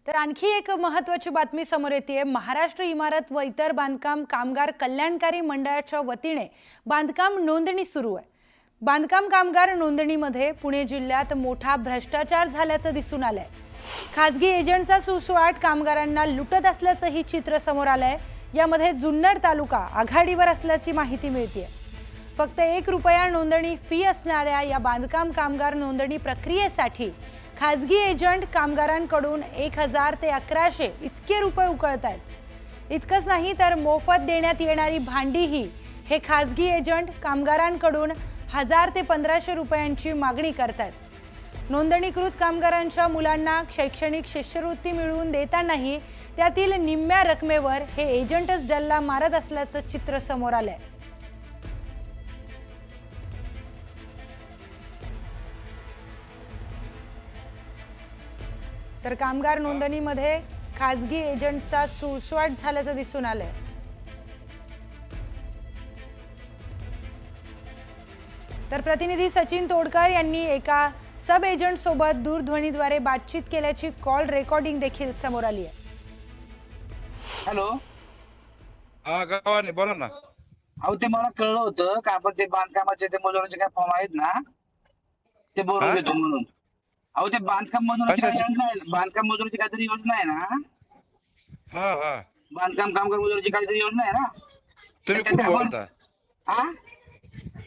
तर आणखी एक महत्त्वाची बातमी समोर येते। महाराष्ट्र इमारत व इतर बांधकाम कामगार कल्याणकारी मंडळाच्या वतीने बांधकाम नोंदणी सुरू आहे। बांधकाम कामगार नोंदणीमध्ये पुणे जिल्ह्यात मोठा भ्रष्टाचार झाल्याचं दिसून आलंय। खासगी एजंटचा सुसवाट कामगारांना लुटत असल्याचंही चित्र समोर आलंय। यामध्ये जुन्नर तालुका आघाडीवर असल्याची माहिती मिळते। फक्त 1 रुपया नोंदणी फी असणाऱ्या या बांधकाम कामगार नोंदणी प्रक्रियेसाठी खासगी एजंट कामगारांकडून 1000 ते 1100 इतके रुपये उकळतायत। इतकंच नाही तर मोफत देण्यात येणारी भांडीही हे खासगी एजंट कामगारांकडून 1000 ते 1500 रुपयांची मागणी करतात। नोंदणीकृत कामगारांच्या मुलांना शैक्षणिक शिष्यवृत्ती मिळवून देतानाही त्यातील निम्म्या रकमेवर हे एजंटच डल्ला मारत असल्याचं चित्र समोर आलंय। तर कामगार नोंदणीमध्ये खासगी एजंटचा सुसवाट झाल्याचं दिसून आलंय। तर प्रतिनिधी सचिन तोडकर यांनी एका सब एजंट सोबत दूरध्वनीद्वारे बातचीत केल्याची कॉल रेकॉर्डिंग देखील समोर आली आहे। हॅलो, हा गावाने बोला ना। अहो ते मला कळलं होतं का आपण ते बांधकामाचे ते मजुरांचे काय फॉर्म आहेत ना ते भरून घेतो म्हणून। अहो ते बांधकाम मजुरांची काय योजना आहे, बांधकाम मजुरांची काहीतरी योजना आहे ना। हा हा बांधकाम कामगार मजुरांची काहीतरी योजना आहे ना। तुम्ही कुठून बोलता? हा,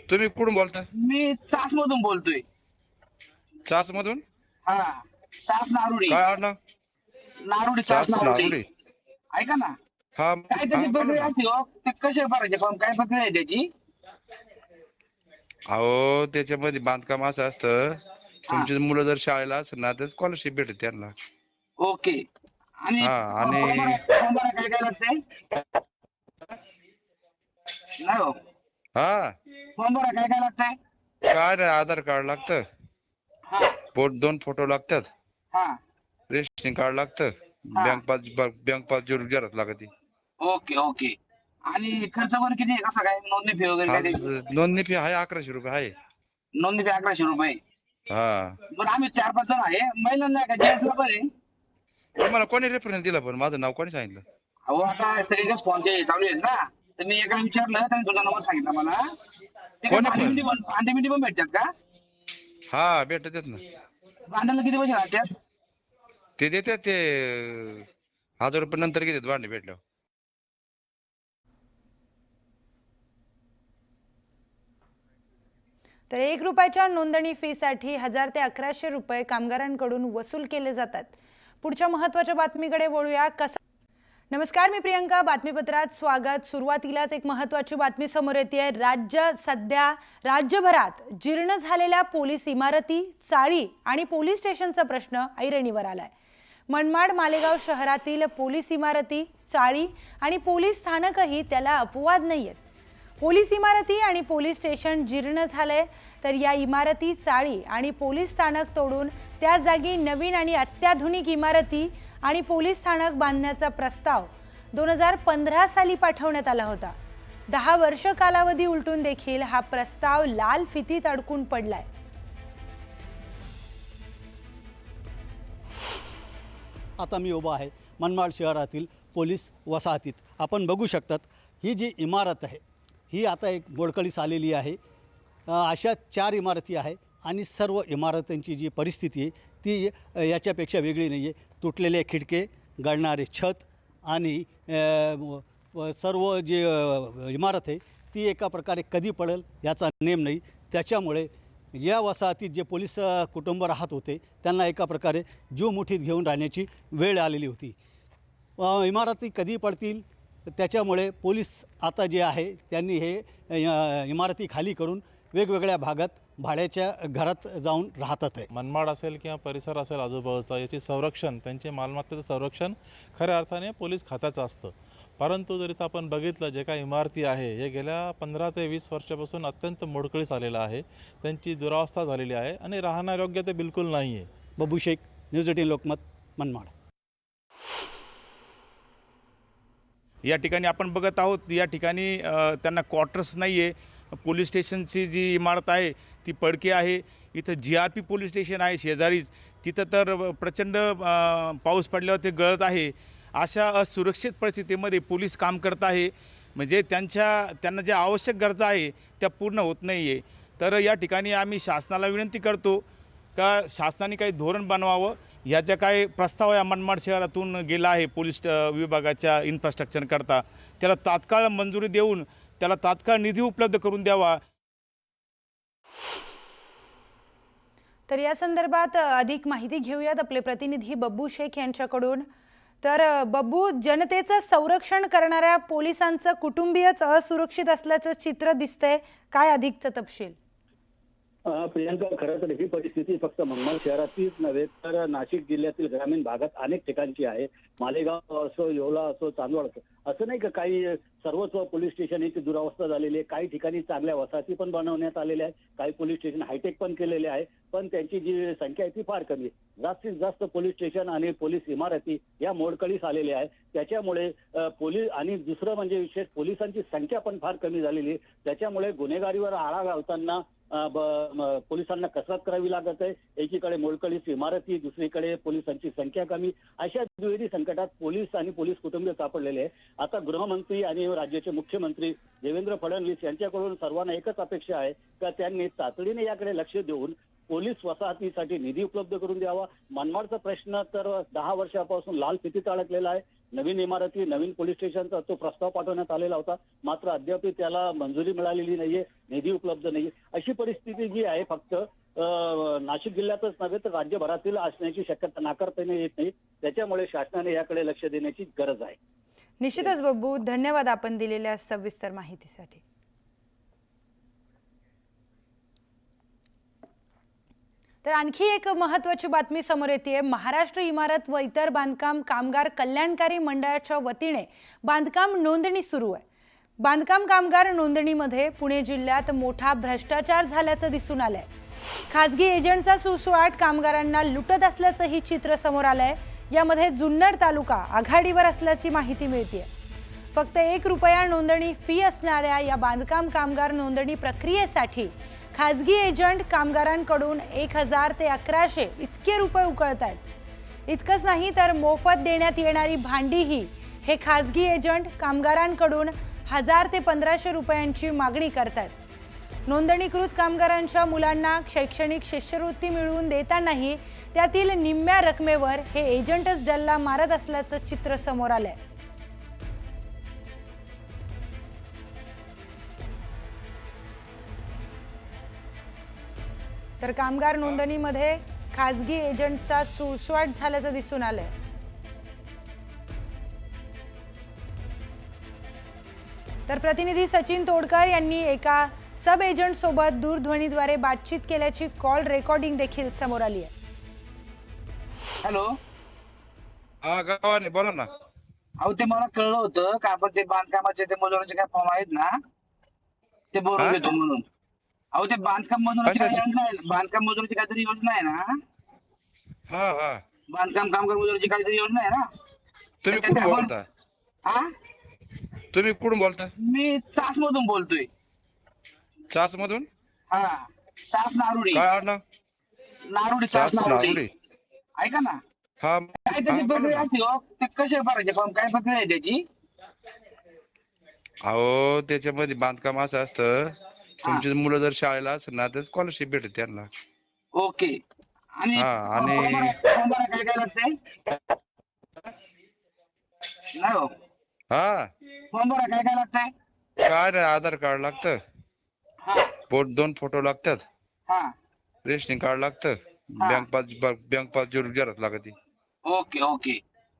तुम्ही कुठून बोलता? मी चास मधून बोलतोय। चास मधून? हा, चास नारुडी। काय आडनाव? नारुडी, चास नारुडी। ऐका ना, हा काय त्याची प्रक्रिया असते हो? ते कसे भरायचे फॉर्म, काय प्रक्रिया आहे त्याची? अहो त्याच्यामध्ये बांधकाम असं असतं, तुमची मुलं जर शाळेला असेल ना तर स्कॉलरशिप भेटते त्यांना। ओके। आणि आणि फॉर्म भरायला काय काय लागतंय? नाही हो, हा फॉर्म भरायला काय काय लागतंय? काय नाही, आधार कार्ड लागतं, हा 2 फोटो लागतात, हा रेशनिंग कार्ड लागतं, हा. बँक पास जरूर घरात लागते। Okay okay. आणि खर्च वगैरे किती आहे, कसा काय नोंदणी फी वगैरे काय त्याची? नोंदणी फी आहे 1100 रुपये आहे। नोंदणी फी 1100 रुपये। हा, बरं, आम्ही 4-5 जण आहे, महिलांना का जेंट्सला पण आहे? तुम्हाला कोणी रेफरन्स दिला? पण माझं नाव कोणी सांगितलं? अहो आता सगळीकडेच फोनचे चालू आहेत ना, तर मी एकाला विचारलं, त्याने तुझा नंबर सांगितला मला। ते काय भांडी पण भेटतात का? हा भेटतात ना। भांड्याला किती पैसे लागतात? ते देतात, ते 1000 रुपये नंतर घेतात भांडे भेटल्यावर। तर 1 रुपयाच्या नोंदणी फीसाठी 1000 ते 1100 रुपये कामगारांकडून वसूल केले जातात। पुढच्या महत्त्वाच्या बातमीकडे वळूया। नमस्कार, मी प्रियंका, बातमीपत्रात स्वागत। सुरुवातीलाच एक महत्त्वाची बातमी समोर येते। सध्या राज्यभरात जीर्ण झालेल्या पोलीस इमारती, चाळी आणि पोलीस स्टेशनचा प्रश्न ऐरणीवर आलाय। मनमाड मालेगाव शहरातील पोलीस इमारती, चाळी आणि पोलीस स्थानकही त्याला अपवाद नाहीयेत। पोलीस इमारती आणि पोलीस स्टेशन जीर्ण झाले, तर या इमारती, चाळी आणि पोलीस स्थानक तोडून त्या जागी नवीन आणि अत्याधुनिक इमारती आणि पोलीस स्थानक बांधण्याचा प्रस्ताव 2015 साली पाठवण्यात आला होता। 10 वर्ष कालावधी उलटून देखील हा प्रस्ताव लाल फितीत अडकून पडलाय। आता मी उभा आहे मनमाड शहरातील पोलीस वसाहतीत। आपण बघू शकतात, ही जी इमारत आहे ही आता एक मोडकळीस आलेली आहे। अशा 4 इमारती आहे आणि सर्व इमारतींची जी परिस्थिती आहे ती याच्यापेक्षा वेगळी नाही आहे। तुटलेले खिडके, गळणारे छत आणि सर्व जी इमारत आहे ती एका प्रकारे कधी पडेल याचा नेम नाही। त्याच्यामुळे या वसाहतीत जे पोलीस कुटुंब राहत होते त्यांना एका प्रकारे जीव मुठीत घेऊन राहण्याची वेळ आलेली होती। इमारती कधी पडतील त्याच्यामुळे पोलीस आता जे आहे त्यांनी हे इमारती खाली करून वेगवेगळ्या भागात भाड्याच्या घरात जाऊन राहतात आहे। मनमाड असेल किंवा परिसर असेल आजूबाजूचा, याची संरक्षण, त्यांचे मालमत्तेचं संरक्षण खऱ्या अर्थाने पोलीस खात्याचं असतं। परंतु जर इथं आपण बघितलं, जे काही इमारती आहे हे गेल्या 15 ते 20 वर्षापासून अत्यंत मोडकळीस आलेलं आहे। त्यांची दुरावस्था झालेली आहे आणि राहण्यायोग्य ते बिलकुल नाही आहे। बबू शेख, न्यूज 18 लोकमत, मनमाड। या ठिकाणी आपण बघत आहोत, या ठिकाणी त्यांना क्वार्टर्स नाही आहे. पोलीस स्टेशनची जी इमारत आहे ती पडकी आहे. इथं GRP पोलीस स्टेशन आहे शेजारीच, तिथं तर प्रचंड पाऊस पडल्यावर ते गळत आहे. अशा असुरक्षित परिस्थितीमध्ये पोलीस काम करत आहे, म्हणजे त्यांना ज्या आवश्यक गरजा आहे त्या पूर्ण होत नाही आहे. तर या ठिकाणी आम्ही शासनाला विनंती करतो का शासनाने काही धोरण बनवावं. ह्या ज्या काही प्रस्ताव या मनमाड शहरातून गेला आहे पोलीस विभागाच्या इन्फ्रास्ट्रक्चरकरता, त्याला तात्काळ मंजुरी देऊन त्याला तात्काळ निधी उपलब्ध करून द्यावा. तर या संदर्भात अधिक माहिती घेऊयात आपले प्रतिनिधी बब्बू शेख यांच्याकडून. तर बब्बू, जनतेचं संरक्षण करणाऱ्या पोलिसांचं कुटुंबीयच असुरक्षित असल्याचं चित्र दिसतंय, काय अधिकचा तपशील? प्रियंका, खरं तर ही परिस्थिती फक्त मनमाड शहरातीच नव्हे तर नाशिक जिल्ह्यातील ग्रामीण भागात अनेक ठिकाणची आहे. मालेगाव असो, येवला असो, चांदवड असो, असं नाही का काही सर्वच पोलीस स्टेशन याची दुरावस्था झालेली आहे. काही ठिकाणी चांगल्या वसाहती पण बनवण्यात आलेल्या आहेत, काही पोलीस स्टेशन हायटेक पण केलेले आहे, पण त्यांची जी संख्या आहे ती फार कमी आहे. जास्तीत जास्त पोलीस स्टेशन आणि पोलीस इमारती या मोडकळीस आलेल्या आहेत. त्याच्यामुळे पोलीस आणि दुसरं म्हणजे विशेष पोलिसांची संख्या पण फार कमी झालेली आहे. त्याच्यामुळे गुन्हेगारीवर आळा घालताना पोलिसांना कसरत करावी लागत आहे. एकीकडे मोडकळीस इमारती, दुसरीकडे पोलिसांची संख्या कमी, अशा दुहेरी संकटात पोलीस आणि पोलीस कुटुंबीय सापडलेले आहे. आता गृहमंत्री आणि राज्याचे मुख्यमंत्री देवेंद्र फडणवीस यांच्याकडून सर्वांना एकच अपेक्षा आहे का त्यांनी तातडीने याकडे लक्ष देऊन पोलीस वसाहतीसाठी निधी उपलब्ध करून द्यावा. मनमाडचा प्रश्न तर 10 वर्षापासून लाल फितीत अडकलेला आहे. नवीन इमारती, नवीन पोलीस स्टेशनचा तो प्रस्ताव पाठवण्यात आलेला होता, मात्र अद्याप त्याला मंजुरी मिळालेली नाहीये, निधी उपलब्ध नाहीये. अशी परिस्थिती जी आहे फक्त नाशिक जिल्ह्यातच नव्हे तर राज्यभरातील असण्याची शक्यता नाकारता येत नाही. त्याच्यामुळे शासनाने याकडे लक्ष देण्याची गरज आहे. निश्चितच बब्बू, धन्यवाद आपण दिलेल्या सविस्तर माहितीसाठी. तर आणखी एक महत्त्वाची बातमी समोर येते. महाराष्ट्र इमारत व इतर बांधकाम कामगार कल्याणकारी मंडळाच्या वतीने बांधकाम नोंदणी सुरू आहे. बांधकाम कामगार नोंदणीमध्ये पुणे जिल्ह्यात मोठा भ्रष्टाचार झाल्याचं दिसून आलंय. खासगी एजंटचा सुसवाट कामगारांना लुटत असल्याचंही चित्र समोर आलंय. यामध्ये जुन्नर तालुका आघाडीवर असल्याची माहिती मिळते. फक्त ₹1 नोंदणी फी असणाऱ्या या बांधकाम कामगार नोंदणी प्रक्रियेसाठी खासगी एजंट कामगारांकडून 1000 ते 1100 इतके रुपये उकळत आहेत. इतकंच नाही तर मोफत देण्यात येणारी भांडीही हे खासगी एजंट कामगारांकडून 1000 ते 1500 रुपयांची मागणी करतात. नोंदणीकृत कामगारांच्या मुलांना शैक्षणिक शिष्यवृत्ती मिळवून देतानाही त्यातील निम्म्या रकमेवर हे एजंटच डल्ला मारत असल्याचं चित्र समोर आलंय. तर कामगार नोंदणीमध्ये खासगी एजंटचा सुळसुळाट झाल्याचं दिसून आलंय. तर प्रतिनिधी सचिन तोडकर यांनी एका सब एजंट सोबत दूरध्वनीद्वारे बातचीत केल्याची कॉल रेकॉर्डिंग देखील समोर आली आहे. हॅलो, हा गावाने बोला ना. अहो ते मला कळलं होतं का आपण ते बांधकामाचे ते मजुरांचे काय फॉर्म आहेत ना ते भरून घेतो म्हणून. अहो ते बांधकाम मजुरांची काही योजना आहे, बांधकाम मजुरांची काहीतरी योजना आहे ना. हा हा, बांधकाम कामगार मजुरांची काहीतरी योजना आहे ना. तुम्ही कुठून बोलता? हा, तुम्ही कुठून बोलता? मी चास मधून बोलतोय. चास मधून? हा, चास नारुडी. काय आडनाव? नारुडी, चास चास नारुडी. नारुडी. ऐका ना, हा, काहीतरी प्रक्रिया असते हो. ते कसे भरायचे फॉर्म, काय प्रक्रिया आहे त्याची? अहो त्याच्यामध्ये बांधकाम असं असतं, तुमची मुलं जर शाळेला असेल ना तर स्कॉलरशिप भेटते त्यांना. ओके. आणि हा, आणि- फॉर्म भरायला काय काय लागतंय? नाही हो, हा, फॉर्म भरायला काय काय लागतंय? काय नाही, आधार कार्ड लागतं, हा 2 फोटो लागतात, हा, रेशनिंग कार्ड लागतं, हा. बँक पास जरूर लागते. Okay okay.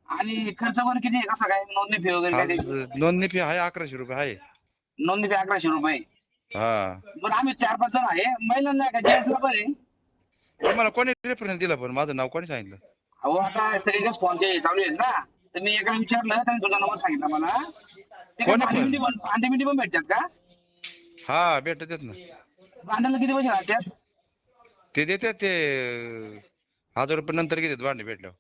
आणि खर्च वगैरे किती आहे, कसा काय नोंदणी फी वगैरे काय त्याची? नोंदणी फी आहे 1100 रुपये आहे. नोंदणी फी 1100 रुपये. हा, बरं आम्ही 4-5 जण आहे, महिलांना नाही का, जेंट्सला पण आहे? तुम्हाला कोणी रेफरन्स दिला पण माझं नाव कोणी सांगितलं? अहो आता सगळीकडेच फोन ते चालू आहेत ना, तर मी एकाला विचारलं त्याने तुझा नंबर सांगितला मला. ते काय कोणी पण? भांडी पण भेटतात का? हा भेटतात ना. भांड्याला किती पैसे लागतात? ते देतात ते 1000 रुपये नंतर घेतात भांडे भेटल्यावर.